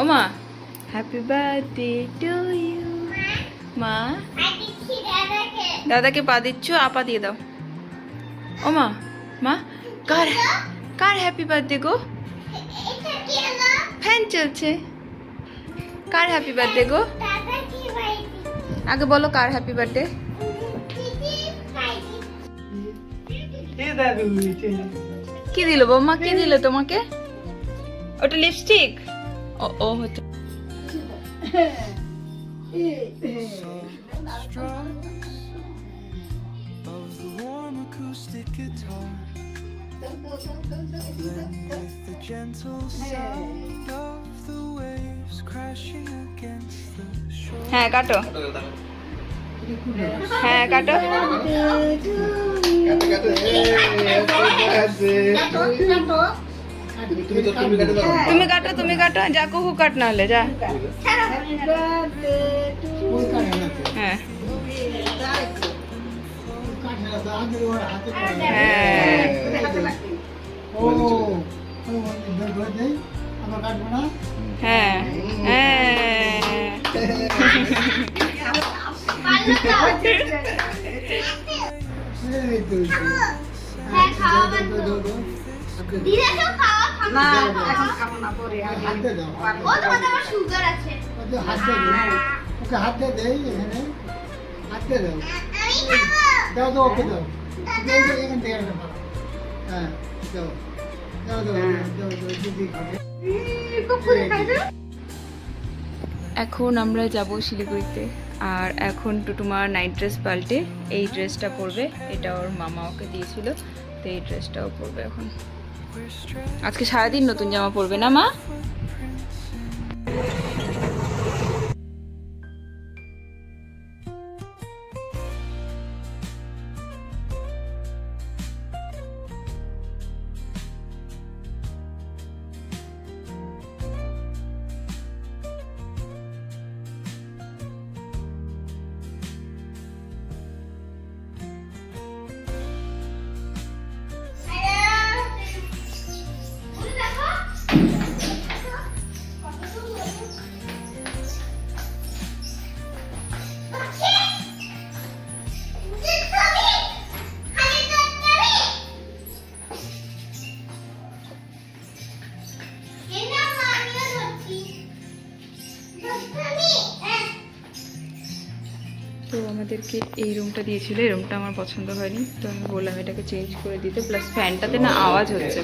ও মা, happy birthday to you. মা, দাদাকে পা দিচ্ছ, আপা দিয়ে দাও। ও মা, মা কার কার হ্যাপি বার্থডে গো? ফ্যান চলছে। কার হ্যাপি বার্থডে গো? আগে বলো কার হ্যাপি বার্থডে। কি দিল বৌমা, কি দিল তোমাকে? ওটা লিপস্টিক? ও ও হচ্ছে। হ্যাঁ কাটো, হ্যাঁ কাটো। তুমি কাটো, তুমি কাটো, যা কুকু কাট না হলে যা। হ্যাঁ হ্যাঁ এখন আমরা যাব শিলিগুড়িতে। আর এখন টুটুমার নাইট ড্রেস পাল্টে এই ড্রেসটা পরবে। এটা ওর মামা ওকে দিয়েছিল, তো এই ড্রেসটাও পরবে এখন। আজকে সারাদিন নতুন জামা পরবে না মা? তো আমাদেরকে এই রুমটা দিয়েছিল, এই রুমটা আমার পছন্দ হয়নি, তো আমি বললাম এটাকে চেঞ্জ করে দিতে। প্লাস ফ্যানটাতে না আওয়াজ হচ্ছে।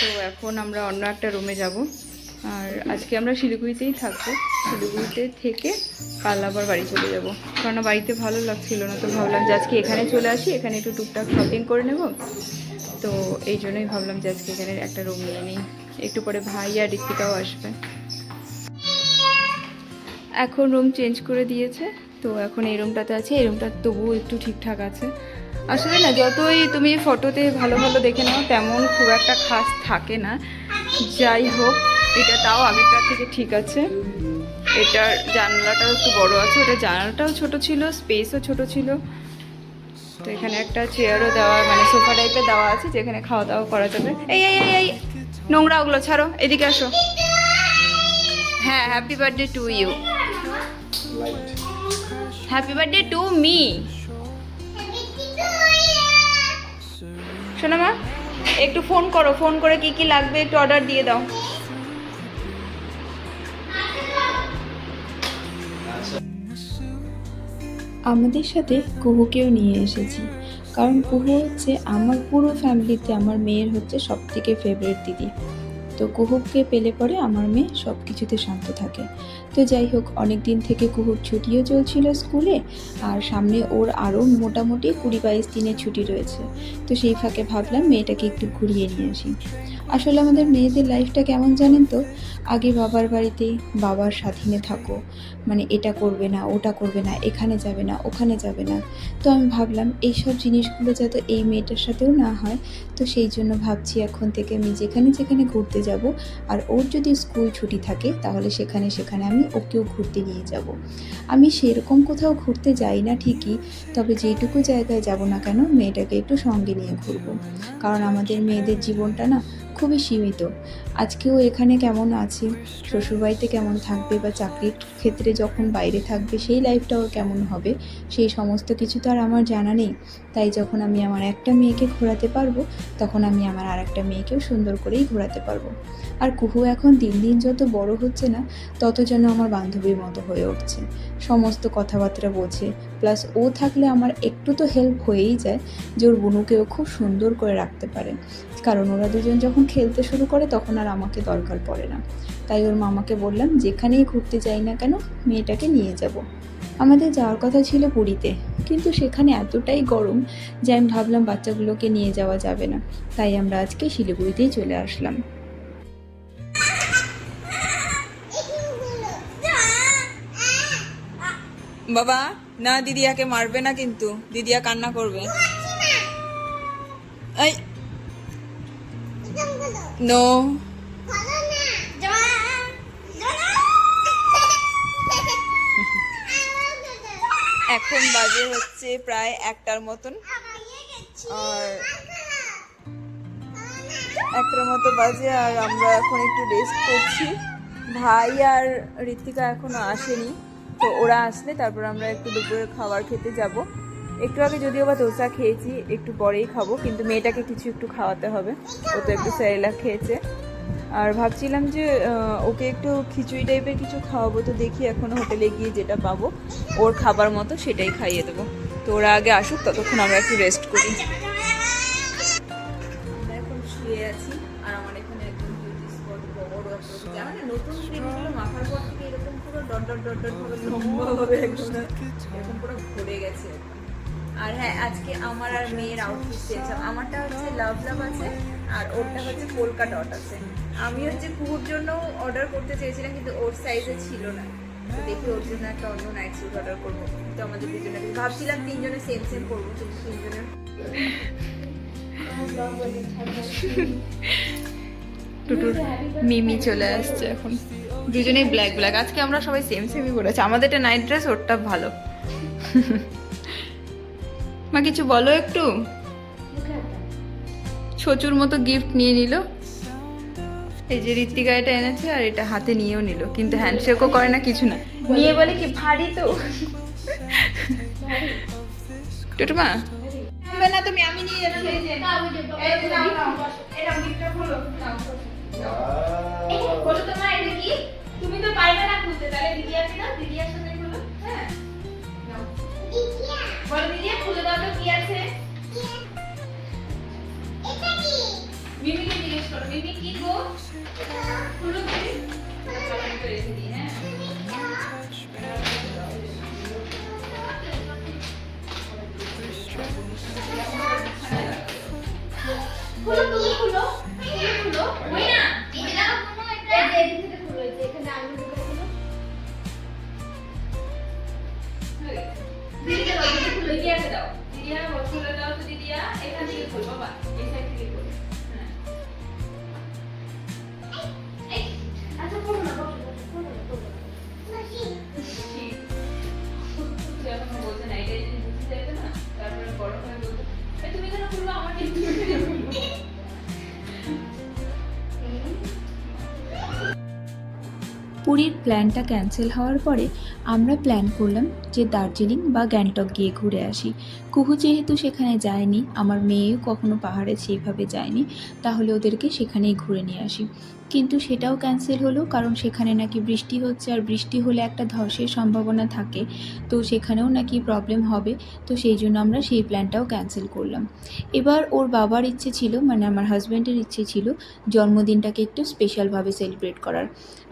তো এখন আমরা অন্য একটা রুমে যাব। আর আজকে আমরা শিলিগুড়িতেই থাকবো। শিলিগুড়িতে থেকে কাল আবার বাড়ি চলে যাব, কারণ বাড়িতে ভালো লাগছিল না। তো ভাবলাম যে আজকে এখানে চলে আসি, এখানে একটু টুকটাক শপিং করে নেব। তো এই জন্যই ভাবলাম যে আজকে এখানে একটা রুম নিয়ে নিই। একটু পরে ভাই আর ঋত্বিকাও আসবে। এখন রুম চেঞ্জ করে দিয়েছে, তো এখন এই রুমটাতে আছে। এই রুমটা তবুও একটু ঠিকঠাক আছে। আসলে না, যতই তুমি ফটোতে ভালো ভালো দেখে নাও, তেমন খুব একটা খাস থাকে না। যাই হোক, এটা তাও আগেরটার থেকে ঠিক আছে। এটার জানলাটাও একটু বড় আছে, ওটা জানলাটাও ছোট ছিল, স্পেসও ছোট ছিল। তো এখানে একটা চেয়ারও দেওয়া, মানে সোফা টাইপের দেওয়া আছে, যেখানে খাওয়া দাওয়া করা যাবে। এই এই এই এই নোংরা ওগুলো ছাড়ো, এদিকে আসো। হ্যাঁ, happy birthday to you. Happy birthday to me. শোনো মা, একটু ফোন করো, ফোন করে কি কি লাগবে একটু অর্ডার দিয়ে দাও। আমাদের সাথে কুহুকেও নিয়ে এসেছি, কারণ কুহু হচ্ছে আমার পুরো ফ্যামিলিতে আমার মেয়ের হচ্ছে সবথেকে ফেভারিট দিদি। তো কুহুকে পেলে পরে আমার মেয়ে সব কিছুতে শান্ত থাকে। তো যাই হোক, অনেক দিন থেকে কুহুর ছুটিও চলছিল স্কুলে, আর সামনে ওর আরও মোটামুটি 20-22 দিনের ছুটি রয়েছে। তো সেই ফাঁকে ভাবলাম মেয়েটাকে একটু ঘুরিয়ে নিয়ে আসি। আসলে আমাদের মেয়েদের লাইফটা কেমন জানেন তো, আগে বাবার বাড়িতে বাবার স্বাধীনে থাকো, মানে এটা করবে না, ওটা করবে না, এখানে যাবে না, ওখানে যাবে না। তো আমি ভাবলাম এইসব জিনিসগুলো যাতে এই মেয়েটার সাথেও না হয়, তো সেই জন্য ভাবছি এখন থেকে আমি যেখানে যেখানে ঘুরতে যাব, আর ওর যদি স্কুল ছুটি থাকে তাহলে সেখানে সেখানে আমি ওকেও ঘুরতে নিয়ে যাব। আমি সেরকম কোথাও ঘুরতে যাই না ঠিকই, তবে যেটুকু জায়গায় যাব না কেন মেয়েটাকে একটু সঙ্গে নিয়ে ঘুরবো। কারণ আমাদের মেয়েদের জীবনটা না খুবই সীমিত। আজকেও এখানে কেমন আছে, শ্বশুরবাড়িতে কেমন থাকবে বা চাকরির ক্ষেত্রে যখন বাইরে থাকবে সেই লাইফটা ওর কেমন হবে, সেই সমস্ত কিছু তো আর আমার জানা নেই। তাই যখন আমি আমার একটা মেয়েকে ঘোরাতে পারবো, তখন আমি আমার আরেকটা মেয়েকেও সুন্দর করেই ঘোরাতে পারবো। আর কুহু এখন দিন দিন যত বড় হচ্ছে না, তত যেন আমার বান্ধবীর মতো হয়ে উঠছে। সমস্ত কথাবার্তা বোঝে, প্লাস ও থাকলে আমার একটু তো হেল্প হয়েই যায় যে ওর বুনুকেও খুব সুন্দর করে রাখতে পারে। কারণ ওরা দুজন যখন খেলতে শুরু করে তখন আর আমাকে দরকার পড়ে না। তাই ওর মামাকে বললাম যেখানেই ঘুরতে যাই না কেন মেয়েটাকে নিয়ে যাব। আমাদের যাওয়ার কথা ছিল পুরীতে, কিন্তু সেখানে এতটাই গরম যে আমি ভাবলাম বাচ্চাগুলোকে নিয়ে যাওয়া যাবে না। তাই আমরা আজকে শিলিগুড়িতেই চলে আসলাম। বাবা না, দিদিয়াকে মারবে না কিন্তু, দিদিয়া কান্না করবে। এই নো, এখন বাজে হচ্ছে প্রায় 1টার মতন, আর 1টার মতো বাজে, আর আমরা এখন একটু রেস্ট করছি। ভাই আর ঋতিকা এখনো আসেনি, তো ওরা আসলে তারপর আমরা একটু দুপুরের খাবার খেতে যাব। একটু আগে যদিও বা দোসা খেয়েছি, একটু পরেই খাবো, কিন্তু মেয়েটাকে কিছু একটু খাওয়াতে হবে, ও তো একটু সেরেলাক খেয়েছে। আর ভাবছিলাম যে ওকে একটু খিচুড়ি টাইপের কিছু খাওয়াবো, তো দেখি এখন হোটেলে গিয়ে যেটা পাবো ওর খাবার মতো সেটাই খাইয়ে দেবো। তো ওরা আগে আসুক, ততক্ষণ আমরা একটু রেস্ট করি। আমরা এখন শুয়ে আছি, আর আমার এখানে একদম বিউটি স্পট বড় একটা, মানে নতুন ক্রিমগুলো মাখার পর থেকে এরকম পুরো ডট ডট ডট ডট ভাবে লম্বাভাবে একদম এরকম পুরো ভরে গেছে। আর হ্যাঁ, আজকে আমার আর মেয়ের আউটফিট চেঞ্জ। আমারটা হচ্ছে লাভ লাভ আছে, আর ওরটা হচ্ছে পোলকা ডট আছে। আমি হচ্ছে কুহুর জন্য অর্ডার করতে চেয়েছিলাম, কিন্তু ওর সাইজে ছিল না। তো দেখি ওর জন্য একটা অন্য নাইট স্যুট অর্ডার করবো। তো আমাদের দুজনে ভাবছিলাম তিনজনে সেম সেম করবো, কিন্তু তিনজনের টুটুর মিমি চলে আসছে এখন। দুজনেই ব্ল্যাক ব্ল্যাক। আজকে আমরা সবাই সেম সেমই করেছি। আমাদেরটা নাইট ড্রেস, ওরটা ভালো। মা কিছু বলো একটু। ছোচুর মতো গিফট নিয়ে নিল। এই যে ঋত্বিকা এটা এনেছে, আর এটা হাতে নিয়েও নিল, কিন্তু হ্যান্ডশেকও করে না, কিছু না। নিয়ে বলে কি ভারী তো। টুটুমা হবে না তুমি, আমি নিয়ে যাচ্ছি। এই যে এই যে নাও নাও, এটা গিফটটা খোলো। নাও বলো তো মা, এটা কি? তুমি তো পারবে না খুলতে, তাহলে দিদিয়াকে দাও, দিদিয়ার সাথে খোলো। হ্যাঁ নাও দিদিয়া, বলো দিদিয়া খুলে দাও তো কি আছে। এটা কি? মিমিকে জিজ্ঞেস করো, মিমি কি গো? খুলো তুমি। আমি তো রেখে দিই। হ্যাঁ খুলো, তুমি খুলো, তুমি খুলো। ওই না এটা কোনো এটা এই দিক থেকে খুলো, এই যে এখানে আঙুল দিয়ে খুলো। দিদিকে দাও, দিদি খুলো, দিদিয়াকে দাও। দিদিয়া খুলে দাও তো, দিদিয়া এখান থেকে খুলো বাবা, এই সাইড থেকে খুলো। হ্যাঁ এই আচ্ছা খুলো না, খুলো মাসি ঠিক যখন বলতে না, এটা যদি বুঝতে যাবে না, তারপরে বড় হয়ে বলতে তুমি কেন খুলবো, আমার কিন্তু পুরীর প্ল্যানটা ক্যান্সেল হওয়ার পরে আমরা প্ল্যান করলাম যে দার্জিলিং বা গ্যাংটক গিয়ে ঘুরে আসি। কুহু যেহেতু সেখানে যায়নি, আমার মেয়েও কখনো পাহাড়ে সেইভাবে যায়নি, তাহলে ওদেরকে সেখানেই ঘুরে নিয়ে আসি। কিন্তু সেটাও ক্যান্সেল হলো, কারণ সেখানে নাকি বৃষ্টি হচ্ছে, আর বৃষ্টি হলে একটা ধসের সম্ভাবনা থাকে, তো সেখানেও নাকি প্রবলেম হবে। তো সেই জন্য আমরা সেই প্ল্যানটাও ক্যান্সেল করলাম। এবার ওর বাবার ইচ্ছে ছিল, মানে আমার হাজব্যান্ডের ইচ্ছে ছিল জন্মদিনটাকে একটু স্পেশালভাবে সেলিব্রেট করার।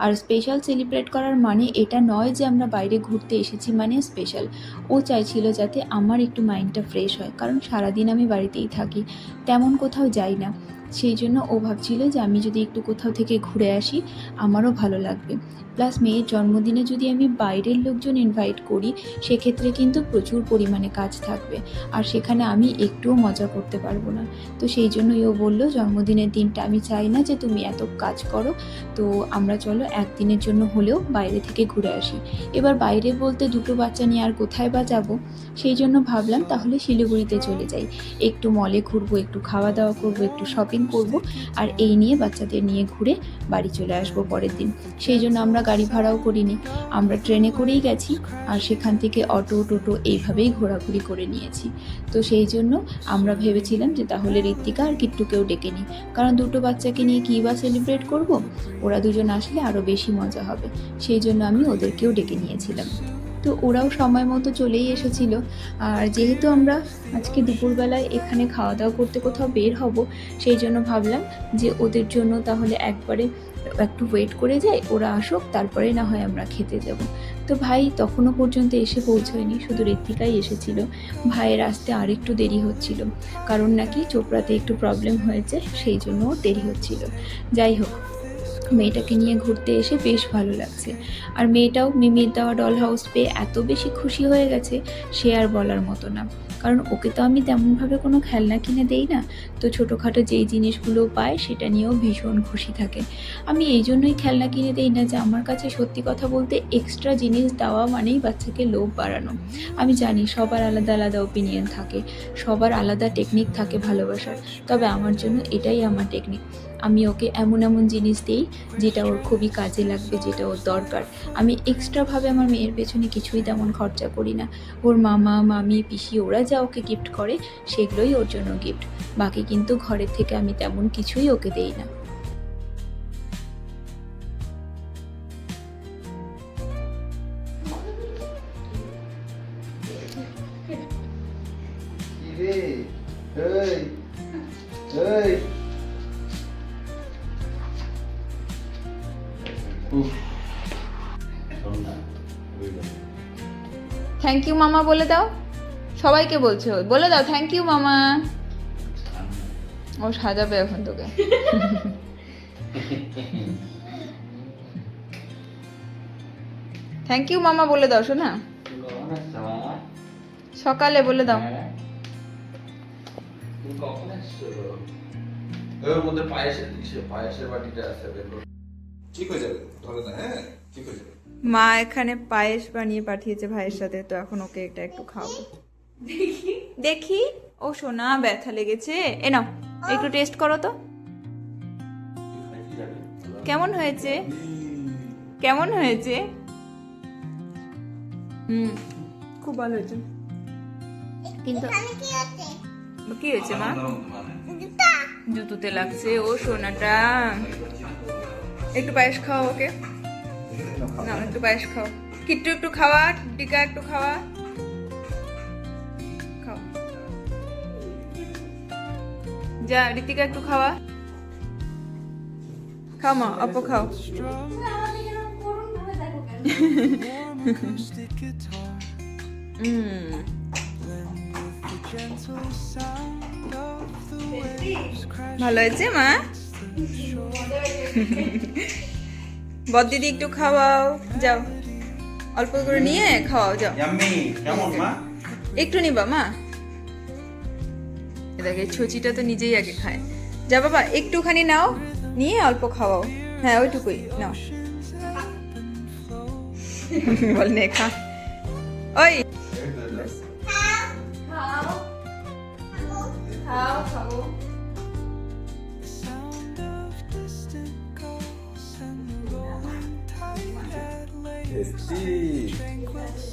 আর স্পেশাল সেলিব্রেট করার মানে এটা নয় যে আমরা বাইরে ঘুরতে এসেছি মানে স্পেশাল। ও চাইছিল যাতে আমার একটু মাইন্ডটা ফ্রেশ হয়, কারণ সারাদিন আমি বাড়িতেই থাকি, তেমন কোথাও যাই না। সেই জন্য ও ভাবছিল যে আমি যদি একটু কোথাও থেকে ঘুরে আসি আমারও ভালো লাগবে। প্লাস মেয়ের জন্মদিনে যদি আমি বাইরের লোকজন ইনভাইট করি, সেক্ষেত্রে কিন্তু প্রচুর পরিমাণে কাজ থাকবে, আর সেখানে আমি একটুও মজা করতে পারবো না। তো সেই জন্যই ও বললো জন্মদিনের দিনটা আমি চাই না যে তুমি এত কাজ করো, তো আমরা চলো একদিনের জন্য হলেও বাইরে থেকে ঘুরে আসি। এবার বাইরে বলতে দুটো বাচ্চা নিয়ে আর কোথায় বা যাব, সেই জন্য ভাবলাম তাহলে শিলিগুড়িতে চলে যাই, একটু মলে ঘুরবো, একটু খাওয়া দাওয়া করবো, একটু শপিং করব আর এই নিয়ে বাচ্চাদের নিয়ে ঘুরে বাড়ি চলে আসবো পরের দিন। সেই জন্য আমরা গাড়ি ভাড়াও করিনি, আমরা ট্রেনে করেই গেছি আর সেখান থেকে অটো টোটো এইভাবেই ঘোরাঘুরি করে নিয়েছি। তো সেই জন্য আমরা ভেবেছিলাম যে তাহলে ঋত্বিকা আর কিট্টুকেও ডেকে নিই, কারণ দুটো বাচ্চাকে নিয়ে কী বা সেলিব্রেট করব, ওরা দুজন আসলে আরও বেশি মজা হবে। সেই জন্য আমি ওদেরকেও ডেকে নিয়েছিলাম। তো ওরাও সময় মতো চলেই এসেছিল। আর যেহেতু আমরা আজকে দুপুরবেলায় এখানে খাওয়া দাওয়া করতে কোথাও বের হব, সেই জন্য ভাবলাম যে ওদের জন্য তাহলে একবারে একটু ওয়েট করে যাই, ওরা আসুক তারপরে না হয় আমরা খেতে যাব। তো ভাই তখনও পর্যন্ত এসে পৌঁছয়নি, শুধু ঋত্বিকাই এসেছিল। ভাইয়ের আসতে আর একটু দেরি হচ্ছিল, কারণ নাকি চোপড়াতে একটু প্রবলেম হয়েছে, সেই জন্য ওর দেরি হচ্ছিল। যাই হোক, মেয়েটাকে নিয়ে ঘুরতে এসে বেশ ভালো লাগছে। আর মেয়েটাও মিমির দেওয়া ডল হাউস পেয়ে এত বেশি খুশি হয়ে গেছে সে আর বলার মতো না, কারণ ওকে তো আমি তেমনভাবে কোনো খেলনা কিনে দেই না। তো ছোটোখাটো যেই জিনিসগুলো পায় সেটা নিয়েও ভীষণ খুশি থাকে। আমি এই জন্যই খেলনা কিনে দেই না যে আমার কাছে সত্যি কথা বলতে এক্সট্রা জিনিস দেওয়া মানেই বাচ্চাকে লোভ বাড়ানো। আমি জানি সবার আলাদা আলাদা ওপিনিয়ন থাকে, সবার আলাদা টেকনিক থাকে ভালোবাসার, তবে আমার জন্য এটাই আমার টেকনিক। আমি ওকে এমন এমন জিনিস দিই যেটা ওর খুবই কাজে লাগবে, যেটা ওর দরকার। আমি এক্সট্রাভাবে আমার মেয়ের পেছনে কিছুই তেমন খরচা করি না। ওর মামা মামি পিসি ওরা যা ওকে গিফট করে সেগুলোই ওর জন্য গিফট, বাকি কিন্তু ঘরের থেকে আমি তেমন কিছুই ওকে দেই না। থ্যাংক ইউ মামা বলে দাও, সবাইকে বলছে, বলে দাও থ্যাংক ইউ মামা। ও সাজাবে এখন তোকে। থ্যাংক ইউ মামা বলে দাও শোনা, সকালে বলে দাও। ওর মধ্যে পায়েসের বাটিটা আছে, ঠিক হয়ে যাবে, ধরে না, হ্যাঁ ঠিক হয়ে যাবে। মা এখানে পায়েস বানিয়ে পাঠিয়েছে ভাইয়ের সাথে, তো এখন ওকে এটা একটু খাওয়াবো। দেখি ও সোনা ব্যথা লেগেছে, এ নাও একটু টেস্ট করো তো, কেমন হয়েছে, কেমন হয়েছে? খুব ভালো হয়েছে। কিন্তু কি হয়েছে মা? জুতোতে লাগছে ও সোনাটা। একটু পায়েস খাও ওকে, না একটু পায়েস খাও। কিট্টু একটু খাওয়া, টিকা একটু খাওয়া, খাও। যা ঋতিকা একটু খাওয়া, খাও মা, অপু খাও। ভালো হয়েছে মা? বদ দিদি একটু খাওয়াও, যাও অল্প করে নিয়ে খাওয়াও, যাও। কেমন মা? একটু নিবা মা, দেখে ছচিটা তো নিজেই আগে খায়। যা বাবা একটুখানি নাও, নিয়ে অল্প খাওয়াও। হ্যাঁ ওইটুকুই নাও। বল নে খা, ওই খাও খাও।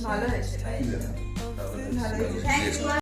ভালো হয়েছে, ভালো হয়েছে।